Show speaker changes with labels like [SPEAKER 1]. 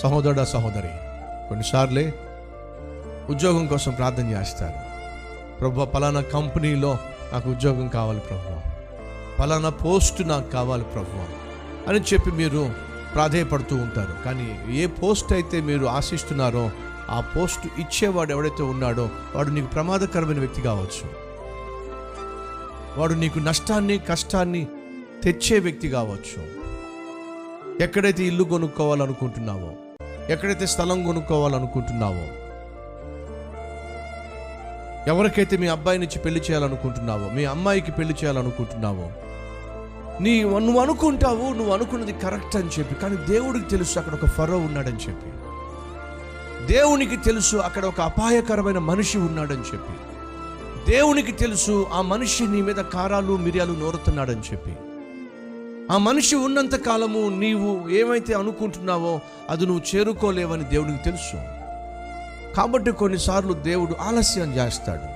[SPEAKER 1] సహోదరుడా సహోదరి, కొన్నిసార్లే ఉద్యోగం కోసం ప్రార్థన చేస్తారు. ప్రభు, పలానా కంపెనీలో నాకు ఉద్యోగం కావాలి ప్రభు, పలానా పోస్ట్ నాకు కావాలి ప్రభు అని చెప్పి మీరు ప్రాధేయపడుతూ ఉంటారు. కానీ ఏ పోస్ట్ అయితే మీరు ఆశిస్తున్నారో ఆ పోస్ట్ ఇచ్చేవాడు ఎవడైతే ఉన్నాడో వాడు నీకు ప్రమాదకరమైన వ్యక్తి కావచ్చు. వాడు నీకు నష్టాన్ని కష్టాన్ని తెచ్చే వ్యక్తి కావచ్చు. ఎక్కడైతే ఇల్లు కొనుక్కోవాలనుకుంటున్నావో, ఎక్కడైతే స్థలం కొనుక్కోవాలనుకుంటున్నావో, ఎవరికైతే మీ అబ్బాయినిచ్చి పెళ్లి చేయాలనుకుంటున్నావో, మీ అమ్మాయికి పెళ్లి చేయాలనుకుంటున్నావో, నువ్వు అనుకుంటావు నువ్వు అనుకున్నది కరెక్ట్ అని చెప్పి, కానీ దేవుడికి తెలుసు అక్కడ ఒక ఫరో ఉన్నాడని చెప్పి, దేవునికి తెలుసు అక్కడ ఒక అపాయకరమైన మనిషి ఉన్నాడని చెప్పి, దేవునికి తెలుసు ఆ మనిషి నీ మీద కారాలు మిరియాలు నోరుతున్నాడని చెప్పి, ఆ మనిషి ఉన్నంత కాలము నీవు ఏమైతే అనుకుంటున్నావో అది నువ్వు చేరుకోలేవని దేవుడికి తెలుసు. కాబట్టి కొన్నిసార్లు దేవుడు ఆలస్యం చేస్తాడు.